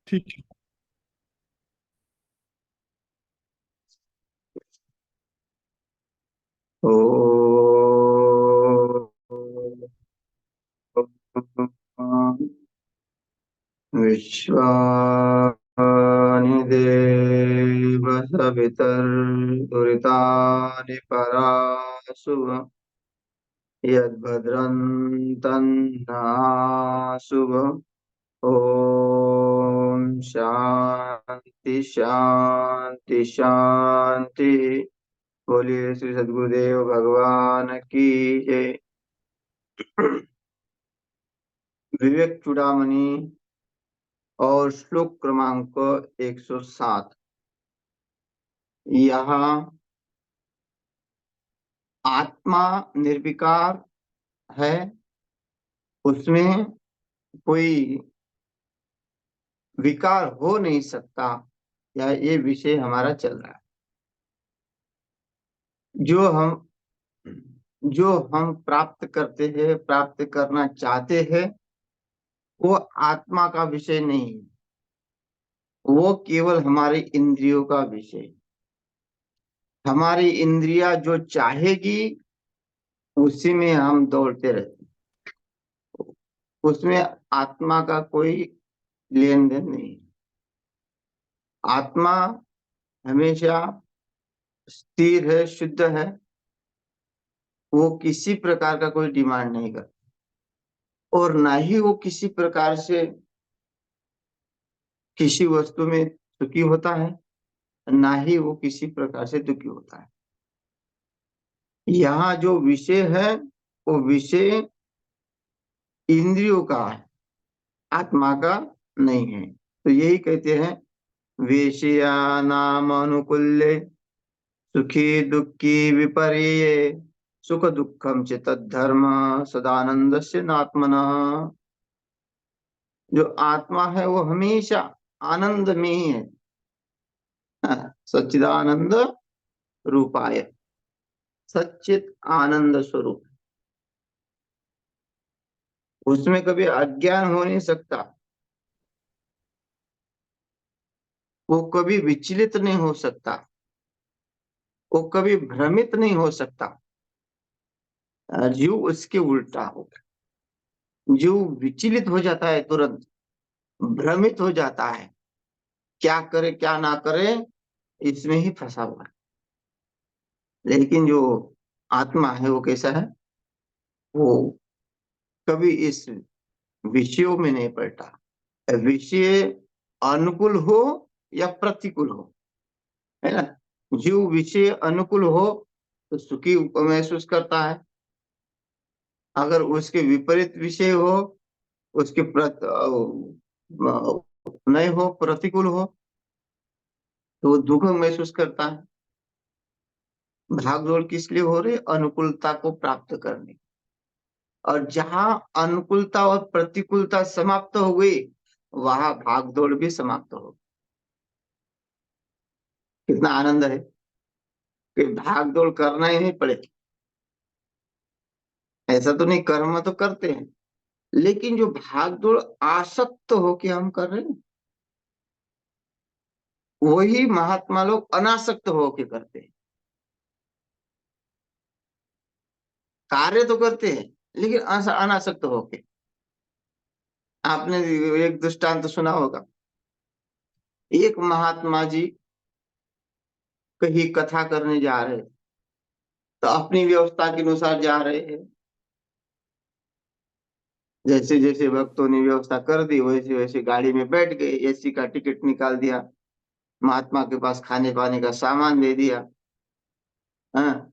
ठीक है। ओ विश्वानि देव सवितर्दुरितानि पराशुव यद्भद्रं तन्नाशुभ। ओम शांति शांति शांति। बोलिए श्री सद्गुरुदेव भगवान की जय। विवेक चूड़ामणि और श्लोक क्रमांक 107। यहाँ आत्मा निर्विकार है, उसमें कोई विकार हो नहीं सकता, या ये विषय हमारा चल रहा है। जो हम जो हम प्राप्त करते हैं, प्राप्त करना चाहते हैं, वो आत्मा का विषय नहीं है, वो केवल हमारी इंद्रियों का विषय है। हमारी इंद्रिया जो चाहेगी उसी में हम दौड़ते रहते हैं, उसमें आत्मा का कोई लेन देन नहीं है। आत्मा हमेशा स्थिर है, शुद्ध है, वो किसी प्रकार का कोई डिमांड नहीं करता, और ना ही वो किसी प्रकार से किसी वस्तु में सुखी होता है, ना ही वो किसी प्रकार से दुखी होता है। यहाँ जो विषय है वो विषय इंद्रियों का है, आत्मा का नहीं है। तो यही कहते हैं, वेश्यानाम अनुकूल्ये सुखी दुखी विपर्ये सुख दुखम च तद्धर्म सदानंद से नात्मना। जो आत्मा है वो हमेशा आनंद में ही है, सच्चिदानंद रूपाय, सच्चित आनंद स्वरूप। उसमें कभी अज्ञान हो नहीं सकता, वो कभी विचलित नहीं हो सकता, वो कभी भ्रमित नहीं हो सकता। जीव उसके उल्टा होगा, जीव विचलित हो जाता है, तुरंत भ्रमित हो जाता है, क्या करे क्या ना करे इसमें ही फंसा हुआ है। लेकिन जो आत्मा है वो कैसा है, वो कभी इस विषयों में नहीं पलटा। विषय अनुकूल हो या प्रतिकूल हो, है ना। जीव विषय अनुकूल हो तो सुखी महसूस करता है, अगर उसके विपरीत विषय हो, उसके नहीं हो, प्रतिकूल हो, तो वो दुख महसूस करता है। भाग दौड़ किस लिए हो रही, अनुकूलता को प्राप्त करने। और जहां अनुकूलता और प्रतिकूलता समाप्त हो गई, वहां भाग दौड़ भी समाप्त हो गई। कितना आनंद है कि भाग दौड़ करना ही नहीं पड़े। ऐसा तो नहीं, कर्म तो करते हैं, लेकिन जो भाग दौड़ आसक्त होके हम कर रहे हैं, वही महात्मा लोग अनासक्त होके करते हैं। कार्य तो करते हैं लेकिन अनासक्त होके। आपने एक दृष्टांत तो सुना होगा, एक महात्मा जी कहीं कथा करने जा रहे, तो अपनी व्यवस्था के अनुसार जा रहे हैं। जैसे जैसे भक्तों ने व्यवस्था कर दी, वैसे वैसे गाड़ी में बैठ गए, एसी का टिकट निकाल दिया, महात्मा के पास खाने पाने का सामान दे दिया, हाँ,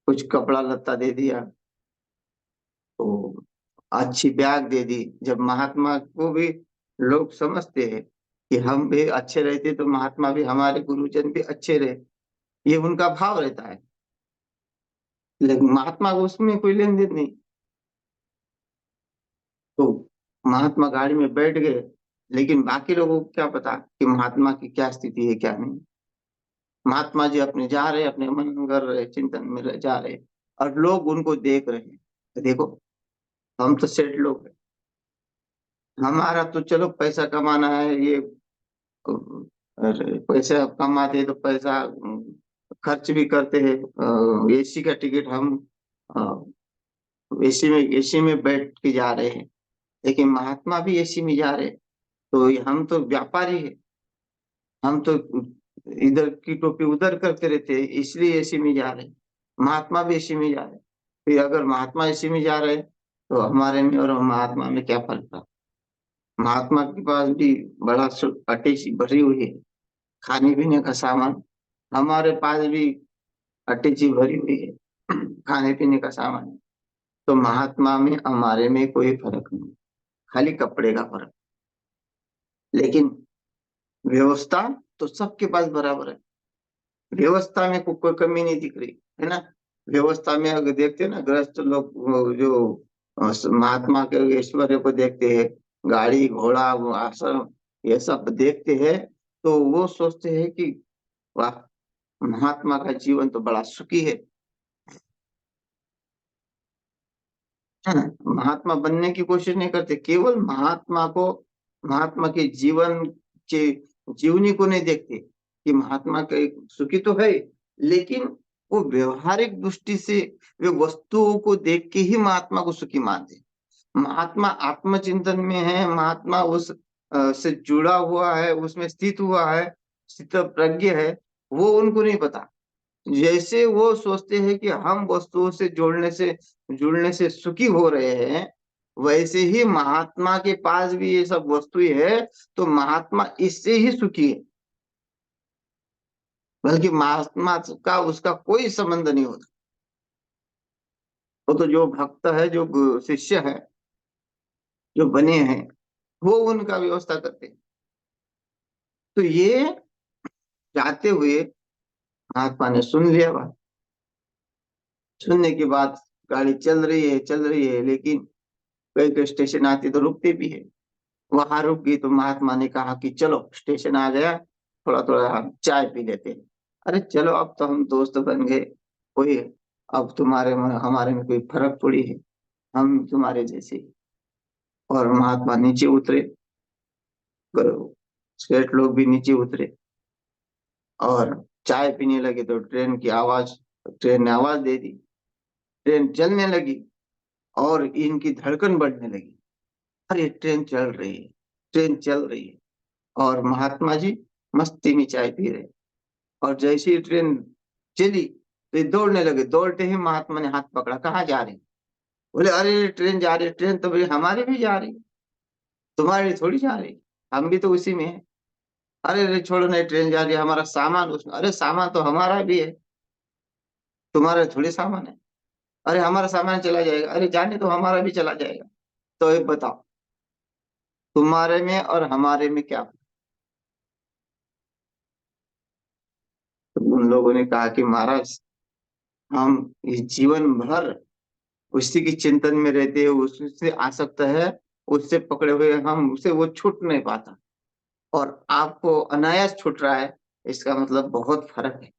कुछ कपड़ा लत्ता दे दिया, तो अच्छी बैग दे दी। जब महात्मा को भी लोग समझते हैं कि हम भी अच्छे रहते तो महात्मा भी, हमारे गुरुजन भी अच्छे रहे, ये उनका भाव रहता है। लेकिन महात्मा को उसमें कोई लेन देन नहीं। तो महात्मा गाड़ी में बैठ गए, लेकिन बाकी लोगों को क्या पता कि महात्मा की क्या स्थिति है क्या नहीं। महात्मा जी अपने जा रहे, अपने मन कर रहे, चिंतन में जा रहे, और लोग उनको देख रहे हैं। देखो, हम तो सेठ लोग हैं, हमारा तो चलो पैसा कमाना है, ये और पैसा कमाते हैं तो पैसा खर्च भी करते हैं। एसी का टिकट हम एसी में बैठ के जा रहे हैं, लेकिन महात्मा भी एसी में जा रहे हैं। तो हम तो व्यापारी है, हम तो इधर की टोपी उधर करते रहते हैं, इसलिए एसी में जा रहे हैं। महात्मा भी एसी में जा रहे हैं। फिर अगर महात्मा एसी में जा रहे हैं तो हमारे में और महात्मा में क्या फर्क था? महात्मा के पास भी बड़ा अटैची भरी हुई है, खाने पीने का सामान। हमारे पास भी अटैची भरी हुई है, खाने पीने का सामान। तो महात्मा में हमारे में कोई फर्क नहीं, खाली कपड़े का फर्क। लेकिन व्यवस्था तो सबके पास बराबर है। व्यवस्था में कोई कमी नहीं दिख रही है ना। व्यवस्था में अगर देखते हैं ना, गृहस्थ लोग वो जो महात्मा के ऐश्वर्य को देखते हैं, गाड़ी घोड़ा वो आश्रम ये सब देखते हैं, तो वो सोचते हैं कि वाह, महात्मा का जीवन तो बड़ा सुखी है ना। महात्मा बनने की कोशिश नहीं करते, केवल महात्मा को, महात्मा के जीवन के जीवनी को नहीं देखते कि महात्मा का एक सुखी तो है, लेकिन वो व्यवहारिक दृष्टि से वे वस्तुओं को देख के ही महात्मा को सुखी मानते। महात्मा आत्मचिंतन में है, महात्मा उस से जुड़ा हुआ है, उसमें स्थित हुआ है, स्थित प्रज्ञ है, वो उनको नहीं पता। जैसे वो सोचते हैं कि हम वस्तुओं से जुड़ने से सुखी हो रहे हैं, वैसे ही महात्मा के पास भी ये सब वस्तुएं है, तो महात्मा इससे ही सुखी है। बल्कि महात्मा का उसका कोई संबंध नहीं होता। वो तो जो भक्त है, जो शिष्य है, जो बने हैं, वो उनका व्यवस्था करते हैं। तो ये चाहते हुए महात्मा ने सुन लिया बात। सुनने के बाद गाड़ी चल रही है, लेकिन कई कई स्टेशन आती तो रुकते भी है। वहां रुक गई तो महात्मा ने कहा कि चलो स्टेशन आ गया, थोड़ा थोड़ा हम चाय पी लेते हैं। अरे चलो, अब तो हम दोस्त बन गए, कोई अब तुम्हारे में हमारे में कोई फर्क थोड़ी है, हम तुम्हारे जैसे ही। और महात्मा नीचे उतरे, सेठ लोग भी नीचे उतरे और चाय पीने लगे। तो ट्रेन ने आवाज दे दी, ट्रेन चलने लगी और इनकी धड़कन बढ़ने लगी। अरे ट्रेन चल रही है, ट्रेन चल रही है। और महात्मा जी मस्ती में चाय पी रहे। और जैसे ही ट्रेन चली तो ये दौड़ने लगे। दौड़ते ही महात्मा ने हाथ पकड़ा, कहाँ जा रहे हैं? बोले अरे ट्रेन जा रही है। ट्रेन तो बोले हमारी भी जा रही है, तुम्हारी थोड़ी जा रही, हम भी तो उसी में है। अरे अरे छोड़ो, नहीं ट्रेन जा रही है, हमारा सामान उसमें। अरे सामान तो हमारा भी है, तुम्हारा थोड़ी सामान है। अरे हमारा सामान चला जाएगा। अरे जाने तो हमारा भी चला जाएगा। तो ये बताओ, तुम्हारे में और हमारे में क्या? तो उन लोगों ने कहा कि महाराज, हम इस जीवन भर उसी की चिंतन में रहते हैं, उससे आसक्त है, उससे पकड़े हुए हम, उसे वो छूट नहीं पाता। और आपको अनायास छूट रहा है, इसका मतलब बहुत फर्क है।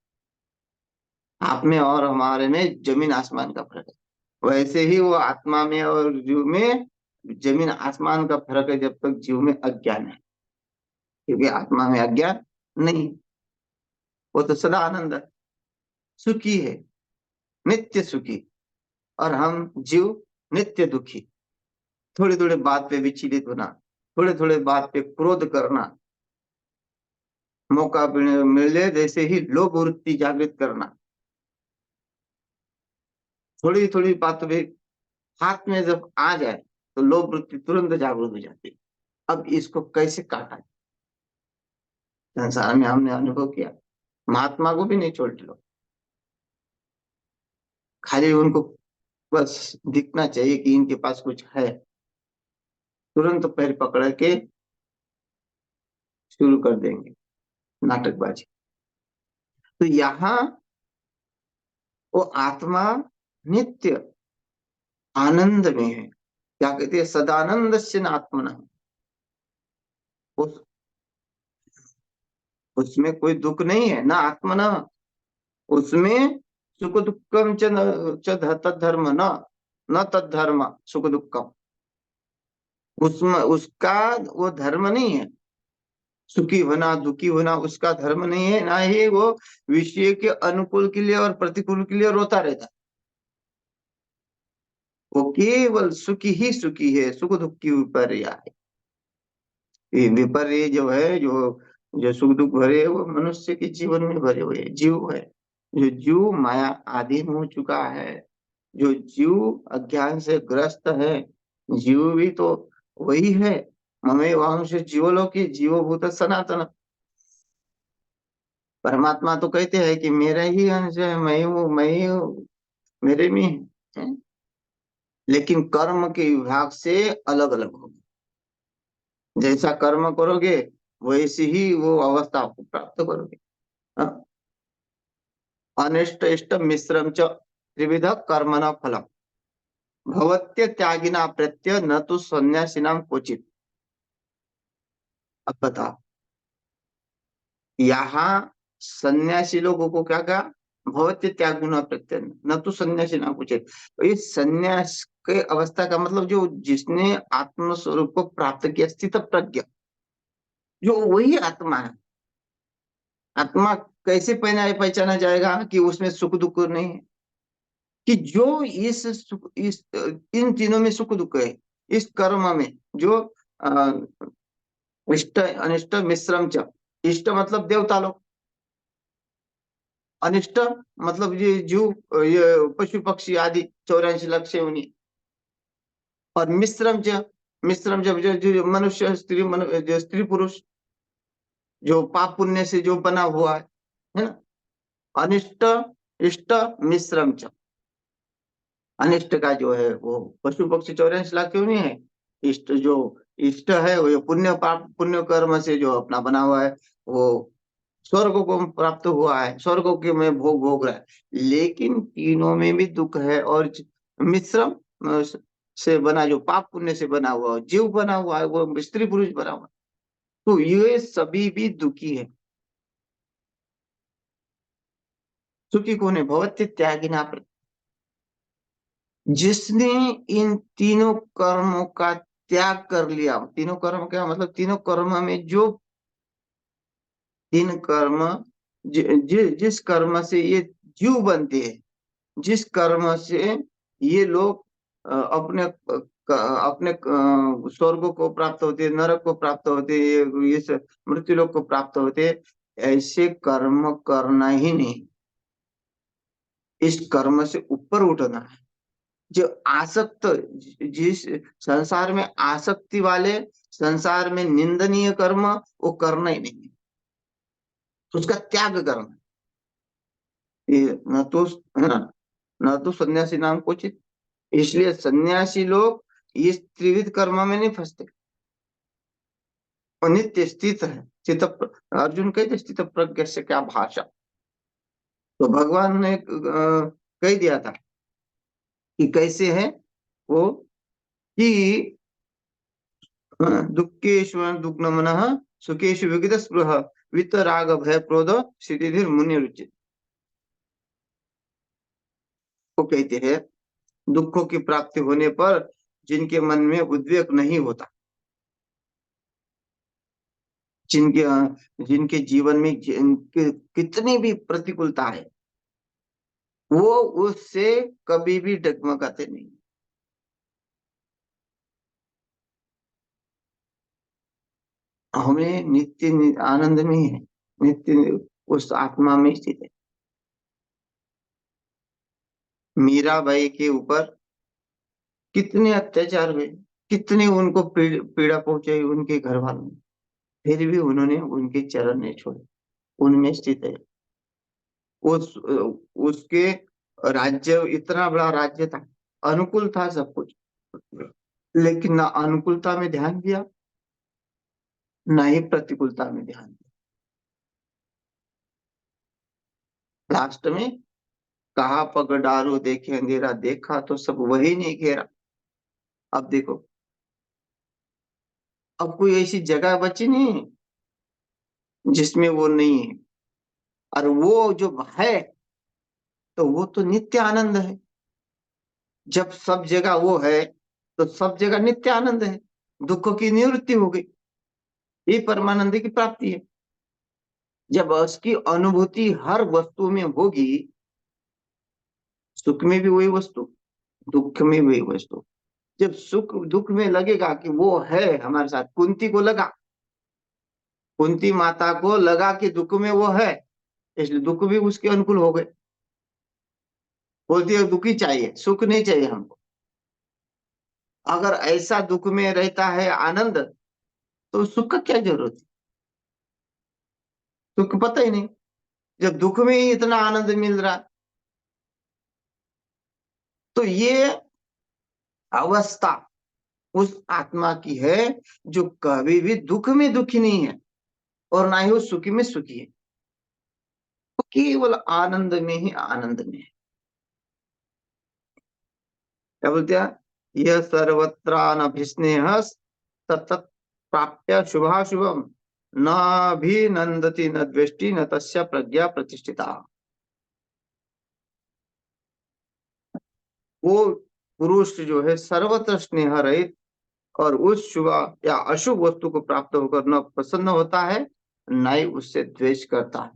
आप में और हमारे में जमीन आसमान का फर्क है। वैसे ही वो आत्मा में और जीव में जमीन आसमान का फर्क है, जब तक जीव में अज्ञान है। क्योंकि आत्मा में अज्ञान नहीं, वो तो सदा आनंद है, सुखी है, नित्य सुखी। और हम जीव नित्य दुखी। थोड़ी थोड़ी बात पे विचलित होना, थोड़े थोड़े बात पे क्रोध करना, मौका मिले जैसे ही लोभ वृत्ति जागृत करना, थोड़ी थोड़ी बात पे हाथ में जब आ जाए तो लोभ वृत्ति तुरंत जागृत हो जाती है। अब इसको कैसे काटा? संसार में हमने अनुभव किया, महात्मा को भी नहीं छोड़ते लोग। खाली उनको बस दिखना चाहिए कि इनके पास कुछ है, तुरंत पैर पकड़ के शुरू कर देंगे नाटकबाजी। तो यहाँ वो आत्मा नित्य आनंद में है। क्या कहते हैं? सदानंद से आत्मना। उस उसमें कोई दुख नहीं है ना, आत्मना। उसमें सुख दुखम तद्धर्म न, न तद्धर्म सुख दुखम। उसमें उसका वो धर्म नहीं है। सुखी होना दुखी होना उसका धर्म नहीं है, ना ही वो विषय के अनुकूल के लिए और प्रतिकूल के लिए रोता रहता है। वो केवल सुखी ही सुखी है, सुख दुख की विपर्य है। ये विपर्य जो है, जो जो सुख दुख भरे है, वो मनुष्य के जीवन में भरे हुए जीव है। जो जीव माया आधीन हो चुका है, जो जीव अज्ञान से ग्रस्त है, जीव भी तो वही है। ममे वांश जीवलोके जीवभूत सनातन। परमात्मा तो कहते हैं कि मेरा ही अंश है, मैं हूँ, मैं ही हूँ, मेरे में है। लेकिन कर्म के विभाग से अलग अलग होगा। जैसा कर्म करोगे वैसे ही वो अवस्था आपको प्राप्त करोगे। हाँ? अनिष्ट इष्ट मिश्रम च त्रिविध कर्मण फलम भवत्य त्यागिना प्रत्यय न तो सन्यासीनाम क्वचित। अब बताओ, यहाँ सन्यासी लोगों को क्या कहा? भवत्य त्याग गुना प्रत्यय न तो सन्यासी नाम कुछ। तो ये सन्यास के अवस्था का मतलब जो जिसने आत्म स्वरूप को प्राप्त किया, स्थित प्रज्ञ, जो वही आत्मा है। आत्मा कैसे पहचाना जाएगा कि उसमें सुख दुख नहीं है? कि जो इस इन तीनों में सुख दुख है, इस कर्म में जो इष्ट अनिष्ट मिश्रम च। इष्ट मतलब देवता लोग, अनिष्ट मतलब ये जीव, ये पशु पक्षी आदि 84 लाख से उन्हीं। और मिश्रम च, मिश्रम जब जो मनुष्य स्त्री जो स्त्री पुरुष जो पाप पुण्य से जो बना हुआ है ना। अनिष्ट इष्ट मिश्रम च। अनिष्ट का जो है वो पशु पक्षी 84 लाख क्यों नहीं है। इष्ट जो इष्ट है वो पुण्य पाप पुण्य कर्म से जो अपना बना हुआ है, वो स्वर्ग को प्राप्त हुआ है, स्वर्ग के में भोग भोग रहा है। लेकिन तीनों में भी दुख है। और मिश्रम से बना जो पाप पुण्य से बना हुआ जीव बना हुआ है, वो स्त्री पुरुष बना हुआ है, तो ये सभी भी दुखी है। सुखी कौन है? भवत्य त्यागिना प्रत्यय। जिसने इन तीनों कर्मों का त्याग कर लिया। तीनों कर्म क्या मतलब? तीनों कर्म में जो तीन कर्म जिस कर्म से ये जीव बनते हैं, जिस कर्म से ये लोग अपने स्वर्ग को प्राप्त होते हैं, नरक को प्राप्त होते हैं, ये सब मृत्यु लोक को प्राप्त होते हैं, ऐसे कर्म करना ही नहीं। इस कर्म से ऊपर उठना है। जो आसक्त, जिस संसार में आसक्ति वाले, संसार में निंदनीय कर्म वो करना ही नहीं, उसका त्याग करना। ये न तो है ना, न तो सन्यासी नाम कुछ। इसलिए सन्यासी लोग इस त्रिविध कर्म में नहीं फंसते और नित्य स्थित है। अर्जुन कहते स्थित प्रज्ञ से क्या भाषा। तो भगवान ने कह दिया था कि कैसे है वो, कि दुखेषु दुग्न मन सुखेषु विगत स्पृह वित्त राग भय क्रोध सिद्धिर मुनि रुचि। वो कहते हैं दुखों की प्राप्ति होने पर जिनके मन में उद्वेग नहीं होता, जिनके जिनके जीवन में जिनके कितनी भी प्रतिकूलता है, वो उससे कभी भी डगमगाते नहीं। हमें नित्य आनंद में है, नित्य उस आत्मा में स्थित है। मीराबाई के ऊपर कितने अत्याचार हुए, कितने उनको पीड़ा पहुंचाई उनके घर वालों ने, फिर भी उन्होंने उनके चरण नहीं छोड़े, उनमें स्थित है। उस उसके राज्य, इतना बड़ा राज्य था, अनुकूल था सब कुछ, लेकिन ना अनुकूलता में ध्यान दिया, ना ही प्रतिकूलता में ध्यान दिया। लास्ट में कहा पग डारो देखे अंधेरा, देखा तो सब वही नहीं घेरा। अब देखो, अब कोई ऐसी जगह बची नहीं जिसमें वो नहीं है। और वो जो है, तो वो तो नित्य आनंद है। जब सब जगह वो है तो सब जगह नित्य आनंद है, दुखों की निवृत्ति हो गई। ये परमानंद की प्राप्ति है। जब उसकी अनुभूति हर वस्तु में होगी, सुख में भी वही वस्तु, दुख में भी वही वस्तु। जब सुख दुख में लगेगा कि वो है हमारे साथ, कुंती को लगा, कुंती माता को लगा कि दुख में वो है, इसलिए दुख भी उसके अनुकूल हो गए। बोलती है दुख ही चाहिए, सुख नहीं चाहिए हमको। अगर ऐसा दुख में रहता है आनंद, तो सुख का क्या जरूरत है? सुख पता ही नहीं, जब दुख में ही इतना आनंद मिल रहा। तो ये अवस्था उस आत्मा की है जो कभी भी दुख में दुखी नहीं है और ना ही वो सुखी में सुखी है, वो केवल आनंद में ही आनंद में है। क्या बोलते हैं? यह सर्वत्रानभिस्नेह सतत प्राप्य शुभाशुभम न भी नंदति न द्वेष्टि न तस्य प्रज्ञा प्रतिष्ठिता। वो पुरुष जो है सर्वत्र स्नेह रहित और उस शुभ या अशुभ वस्तु को प्राप्त होकर न प्रसन्न होता है, न ही उससे द्वेष करता है,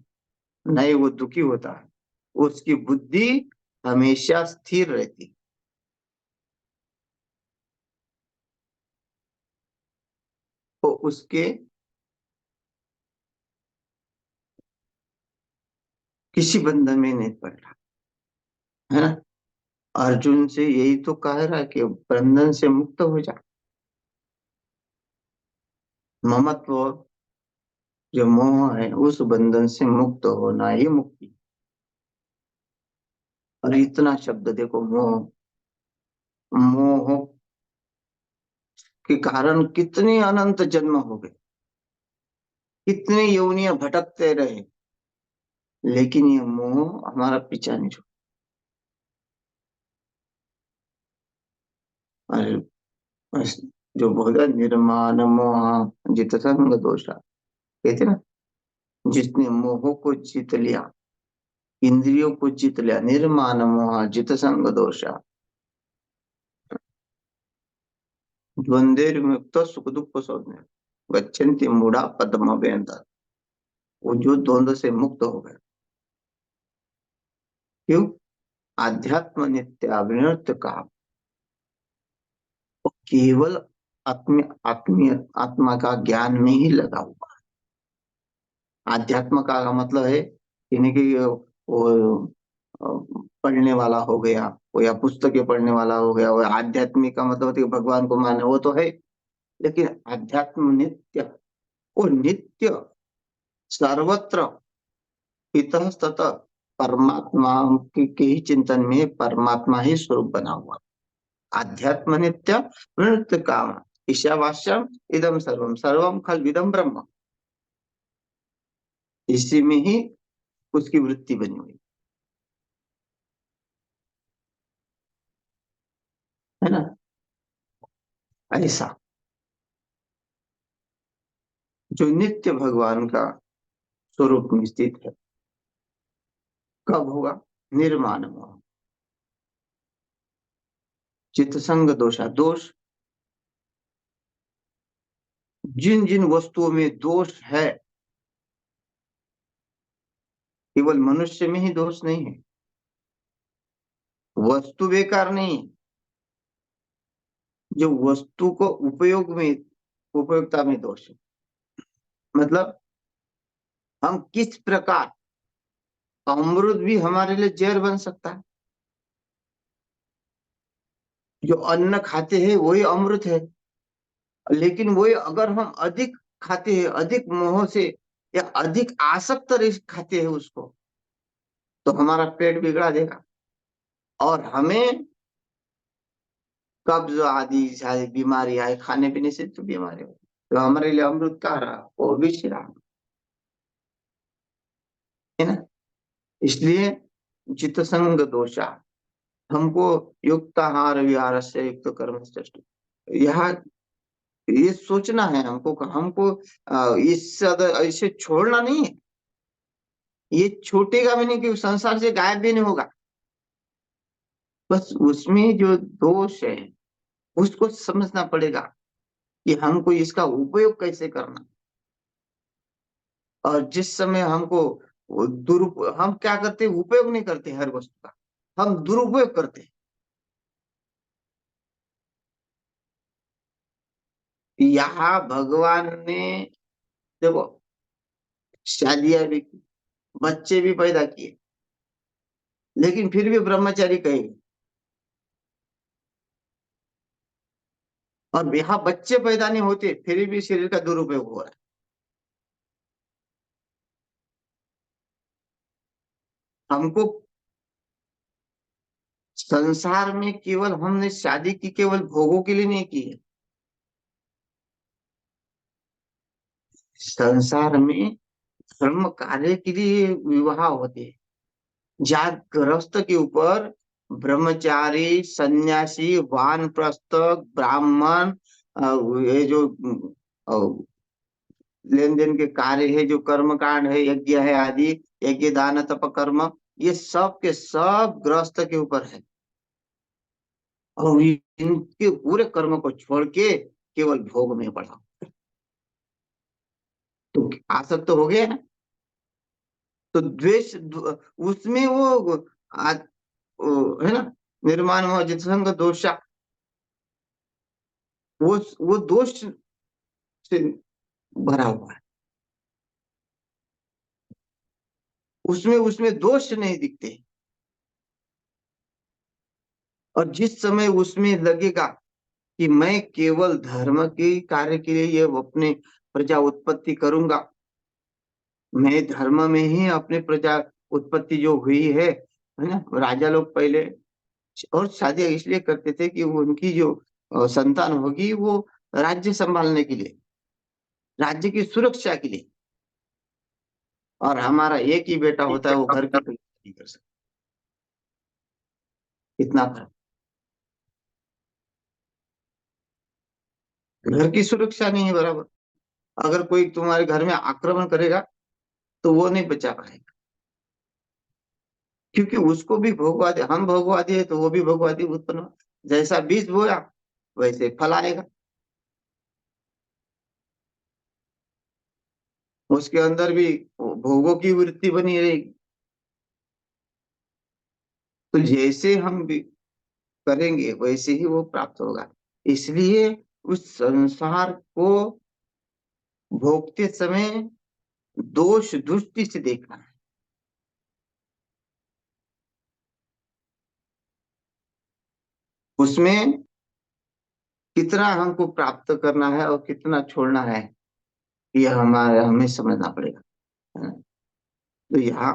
न ही वो दुखी होता है। उसकी बुद्धि हमेशा स्थिर रहती है। तो उसके किसी बंधन में नहीं पड़ रहा है ना। अर्जुन से यही तो कह रहा है कि बंधन से मुक्त हो जा। ममत्व जो मोह है उस बंधन से मुक्त होना ही मुक्ति। और इतना शब्द देखो, मोह, मोह के कारण कितने अनंत जन्म हो गए, कितने योनियां भटकते रहे, लेकिन ये मोह हमारा पीछा नहीं छोड़ा। और बस जो बोला निर्माण मोह जित संग दोषा, कहते ना, जिसने मोह को जीत लिया, इंद्रियों को जीत लिया, निर्माण मोह जित संग दोषा, द्वंद्व मुक्त सुख दुख सौम्य गच्छन्ति मूढ़ा पद्म व्यंतर। वो जो द्वंद्व से मुक्त हो गए, क्यों? आध्यात्म नित्य अभिनृत्य का केवल आत्मीय आत्मा का ज्ञान में ही लगा हुआ। आध्यात्म का मतलब है यानी कि वो पढ़ने वाला हो गया, वो या पुस्तकें पढ़ने वाला हो गया, वो आध्यात्मिक का मतलब होता है कि भगवान को माने, वो तो है। लेकिन अध्यात्म नित्य, वो नित्य सर्वत्र इतस्ततः परमात्मा के ही चिंतन में परमात्मा ही स्वरूप बना हुआ। आध्यात्म नित्य नृत्य काम ईशावास्यम इदम सर्वम सर्वम खल विदम ब्रह्म। इसी में ही उसकी वृत्ति बनी हुई है ना। ऐसा जो नित्य भगवान का स्वरूप में स्थित है, कब होगा? निर्माण मोह चित्त संग दोषा, दोष जिन जिन वस्तुओं में दोष है, केवल मनुष्य में ही दोष नहीं है, वस्तु बेकार नहीं है, जो वस्तु को उपयोग में, उपयोगिता में दोष है। मतलब हम किस प्रकार, अमृत भी हमारे लिए जहर बन सकता है। जो अन्न खाते हैं वही अमृत है, लेकिन वही अगर हम अधिक खाते हैं, अधिक मोह से या अधिक आसक्त खाते हैं उसको, तो हमारा पेट बिगड़ा देगा और हमें कब्ज आदि सारी बीमारी आए, खाने पीने से तो बीमारी हो। तो हमारे लिए अमृत कहाँ रहा? वो विष रहा, है ना। इसलिए चित्त संग दोषा, हमको युक्त आहार विहार से युक्त कर्म श्रेष्ठ, यहाँ ये सोचना है हमको, हमको इसे छोड़ना नहीं है। ये छूटेगा भी नहीं कि संसार से गायब भी नहीं होगा, बस उसमें जो दोष है उसको समझना पड़ेगा कि हमको इसका उपयोग कैसे करना। और जिस समय हमको हम क्या करते हैं, उपयोग नहीं करते हर वस्तु का, हम दुरुपयोग करते हैं। यहाँ भगवान ने, देखो, शादियां भी की, बच्चे भी पैदा किए, लेकिन फिर भी ब्रह्मचारी कहेंगे। और यहाँ बच्चे पैदा नहीं होते, फिर भी शरीर का दुरुपयोग हो रहा है। हमको संसार में केवल हमने शादी की केवल भोगों के लिए नहीं की है। संसार में धर्म कार्य के लिए विवाह होते हैं। जात गृहस्थ के ऊपर ब्रह्मचारी, सन्यासी, वानप्रस्थ, ब्राह्मण, ये जो लेन देन के कार्य है, जो कर्म कांड है, यज्ञ है आदि, यज्ञ दान तप कर्म, ये सब के सब गृहस्थ के ऊपर है। और इनके पूरे कर्म को छोड़ के केवल भोग में पड़ा, तो आसक्त तो हो गया ना। तो द्वेष उसमें है ना, निर्माण हुआ जितसंग दोषा, वो दोष से भरा हुआ है। उसमें उसमें दोष नहीं दिखते। और जिस समय उसमें लगेगा कि मैं केवल धर्म के कार्य के लिए ये अपने प्रजा उत्पत्ति करूंगा, मैं धर्म में ही अपने प्रजा उत्पत्ति जो हुई है ना, राजा लोग पहले और शादियां इसलिए करते थे कि उनकी जो संतान होगी वो राज्य संभालने के लिए, राज्य की सुरक्षा के लिए। और हमारा एक ही बेटा होता है, वो घर की सुरक्षा नहीं कर सकता। इतना फर्क। घर की सुरक्षा नहीं है बराबर। अगर कोई तुम्हारे घर में आक्रमण करेगा तो वो नहीं बचा पाएगा, क्योंकि उसको भी भोगवादी, हम भोगवादी है तो वो भी भोगवादी उत्पन्न हुआ। जैसा बीज बोया वैसे फल आएगा। उसके अंदर भी भोगों की वृत्ति बनी रहेगी। तो जैसे हम भी करेंगे वैसे ही वो प्राप्त होगा। इसलिए उस संसार को भोगते समय दोष दृष्टि से देखना है। उसमें कितना हमको प्राप्त करना है और कितना छोड़ना है, यह हमें समझना पड़ेगा, है ना? तो यहाँ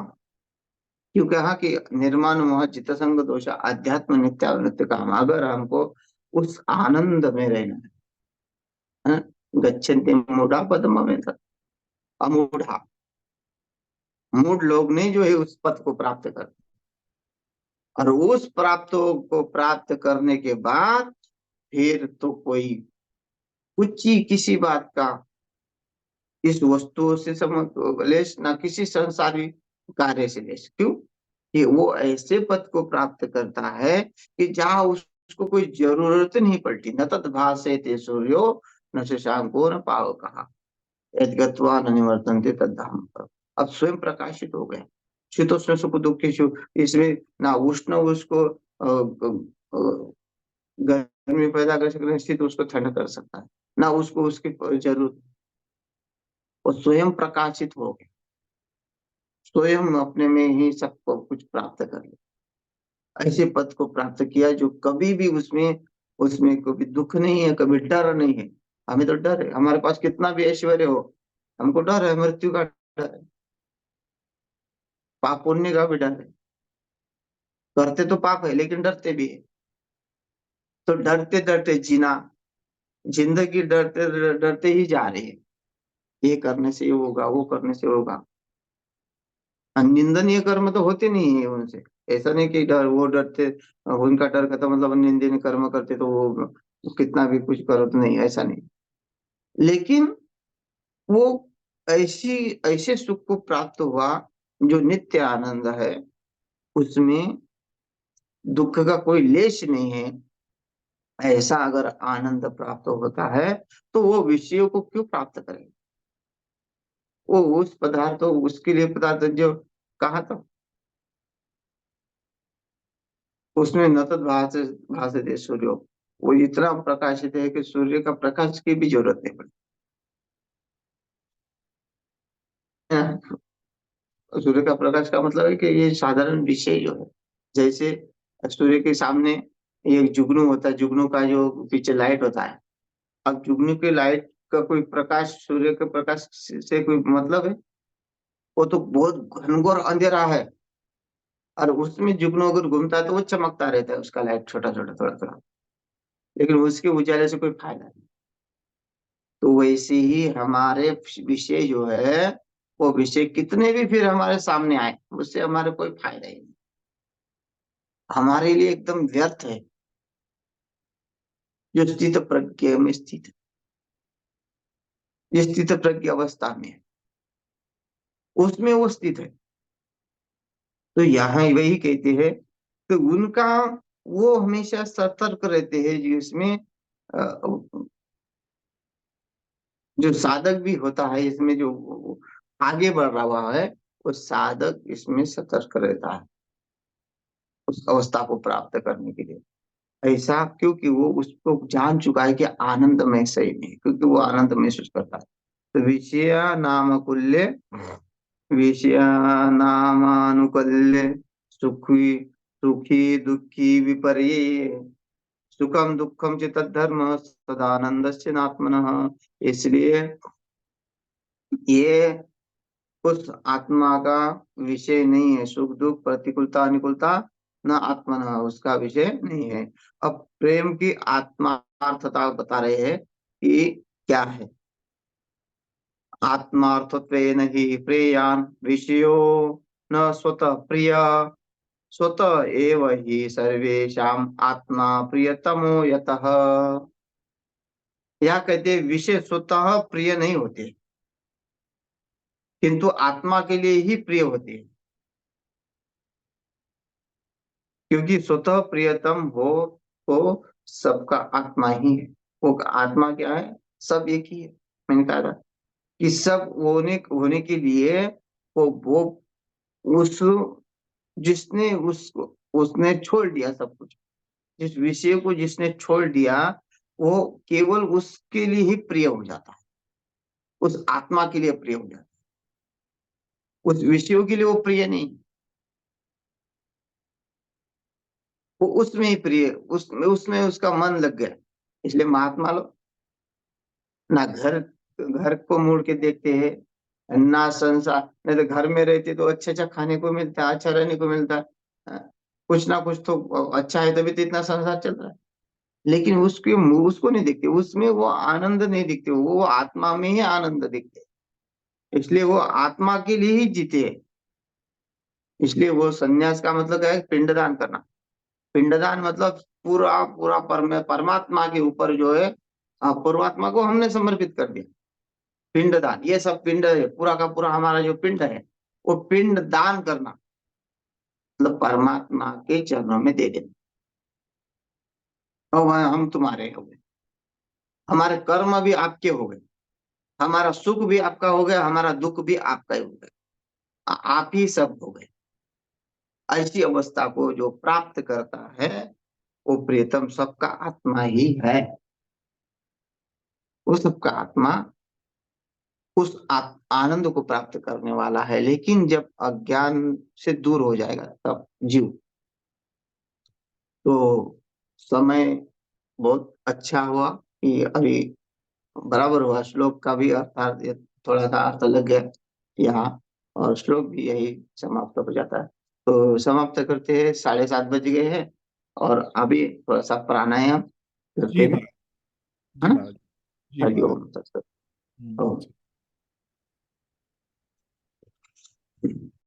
क्यों कहा कि निर्माण मोह चित्त संग दोष अध्यात्म नित्यानित्य काम, अगर हमको उस आनंद में रहना है, गच्छन्ति मूढ़ा पद्म में था, अमूढ़ा मूढ़ लोग नहीं जो है उस पद को प्राप्त कर, और उस प्राप्त को प्राप्त करने के बाद फिर तो कोई कुछ ही किसी बात का इस वस्तु से लेस, ना किसी संसारी कार्य से लेस। क्यों कि वो ऐसे पद को प्राप्त करता है कि जहाँ उसको कोई जरूरत नहीं पड़ती। न तद भासते सूर्यो न शशांको न पाव कहा, यद्गत्वा न निवर्तन्ते तद्धाम पर। अब स्वयं प्रकाशित हो गए। शीतोष्ण सुख दुख इसमें ना उष्ण उसको गर्मी पैदा कर सकते हैं, शीत उसको ठंड कर सकता है, ना उसको उसकी जरूरत। वो स्वयं प्रकाशित हो गए, स्वयं अपने में ही सबको कुछ प्राप्त कर लिया। ऐसे पद को प्राप्त किया जो कभी भी उसमें उसमें कभी दुख नहीं है, कभी डर नहीं है। हमें तो डर है, हमारे पास कितना भी ऐश्वर्य हो, हमको डर है मृत्यु का, डर है, पाप पुण्य का भी डर है। करते तो पाप है लेकिन डरते भी है। तो डरते डरते जीना, जिंदगी डरते डरते ही जा रही है। ये करने से ये होगा, वो करने से होगा। निंदनीय कर्म तो होते नहीं है उनसे। ऐसा नहीं कि डर, वो डरते, उनका डर खत्म मतलब निंदनीय कर्म करते तो वो कितना भी कुछ करो तो नहीं, ऐसा नहीं। लेकिन वो ऐसी ऐसे सुख को प्राप्त हुआ जो नित्य आनंद है, उसमें दुख का कोई लेश नहीं है। ऐसा अगर आनंद प्राप्त होता है तो वो विषयों को क्यों प्राप्त करेगा। वो उस पदार्थ उसके लिए पदार्थ जो कहा था, उसमें न तद भासते सूर्य, वो इतना प्रकाशित है कि सूर्य का प्रकाश की भी जरूरत नहीं पड़ती है। सूर्य का प्रकाश का मतलब है कि ये साधारण विषय जो है, जैसे सूर्य के सामने एक जुगनू होता है, जुगनू का जो पीछे लाइट होता है। अब जुगनू के लाइट का कोई प्रकाश सूर्य के प्रकाश से कोई मतलब है? वो तो बहुत घनघोर अंधेरा है, और उसमें जुगनू अगर घूमता है तो वो चमकता रहता है, उसका लाइट छोटा छोटा थोड़ा थोड़ा, लेकिन उसके उजाले से कोई फायदा नहीं। तो वैसे ही हमारे विषय जो है, वो विषय कितने भी फिर हमारे सामने आए, उससे हमारे कोई फायदा ही नहीं, हमारे लिए एकदम व्यर्थ है। जो स्थित प्रज्ञ में स्थित है, स्थित प्रज्ञ अवस्था में है, उसमें वो स्थित है। तो यहाँ वही कहते हैं कि उनका, वो हमेशा सतर्क रहते हैं, जिसमें जो साधक भी होता है, इसमें जो आगे बढ़ रहा है, वो साधक इसमें सतर्क रहता है उस अवस्था को प्राप्त करने के लिए। ऐसा क्योंकि वो उसको जान चुका है कि आनंद में सही नहीं, क्योंकि वो आनंद महसूस करता है। तो विषय नाम कुल्य, विषय नामानुकल्य, सुखी सुखी दुखी विपर्य, सुखम दुखम च तद्धर्म सदानंद से नात्मनः। इसलिए ये उस आत्मा का विषय नहीं है, सुख दुख प्रतिकूलता अनुकूलता न आत्मा न उसका विषय नहीं है। अब प्रेम की आत्मार्थता बता रहे हैं कि क्या है। आत्मार्थत्वेन हि प्रेयान विषयो न स्वतः प्रिय, स्वतः एव हि सर्वेषाम आत्मा प्रियतमो यतः। यह कहते हैं विषय स्वतः प्रिय नहीं होते, किंतु आत्मा के लिए ही प्रिय होते हैं, क्योंकि स्वतः प्रियतम हो तो सबका आत्मा ही है। वो आत्मा क्या है? सब एक ही है। मैंने कहा था कि सब होने के लिए वो उस जिसने उसने छोड़ दिया सब कुछ, जिस विषय को जिसने छोड़ दिया, वो केवल उसके लिए ही प्रिय हो जाता है, उस आत्मा के लिए प्रिय हो जाता है, उस विषयों के लिए वो प्रिय नहीं। वो उसमें ही प्रिय, उसमें उसमें उसका मन लग गया। इसलिए महात्मा लोग ना घर घर को मुड़ के देखते हैं, ना संसार। नहीं तो घर में रहते तो अच्छा अच्छा खाने को मिलता है, अच्छा रहने को मिलता है, कुछ ना कुछ तो अच्छा है, तभी तो इतना संसार चल रहा है। लेकिन उसके उसको नहीं देखते, उसमें वो आनंद नहीं दिखते, वो आत्मा में ही आनंद दिखते, इसलिए वो आत्मा के लिए ही जीते हैं। इसलिए वो संन्यास का मतलब क्या है? पिंडदान करना। पिंडदान मतलब पूरा पूरा परमात्मा के ऊपर जो है, परमात्मा को हमने समर्पित कर दिया। पिंडदान, ये सब पिंड है, पूरा का पूरा हमारा जो पिंड है, वो पिंड दान करना मतलब परमात्मा के चरणों में दे देना। और हम तुम्हारे हो गए, हमारे कर्म भी आपके हो गए, हमारा सुख भी आपका हो गया, हमारा दुख भी आपका ही हो गया, आप ही सब हो गए। ऐसी अवस्था को जो प्राप्त करता है, वो प्रियतम सबका आत्मा ही है। वो सबका आत्मा उस आनंद को प्राप्त करने वाला है। लेकिन जब अज्ञान से दूर हो जाएगा तब जीव। तो समय बहुत अच्छा हुआ कि अभी बराबर हुआ, श्लोक का भी अर्थ थोड़ा सा अर्थ लग गया यहाँ, और श्लोक भी यही समाप्त हो जाता है। तो समाप्त करते हैं, 7:30 बज गए हैं, और अभी थोड़ा सा प्राणायाम करते जी हैं, महाराज। है जी ना? महाराज। जी महाराज। हरिओम तत्सत। ओम।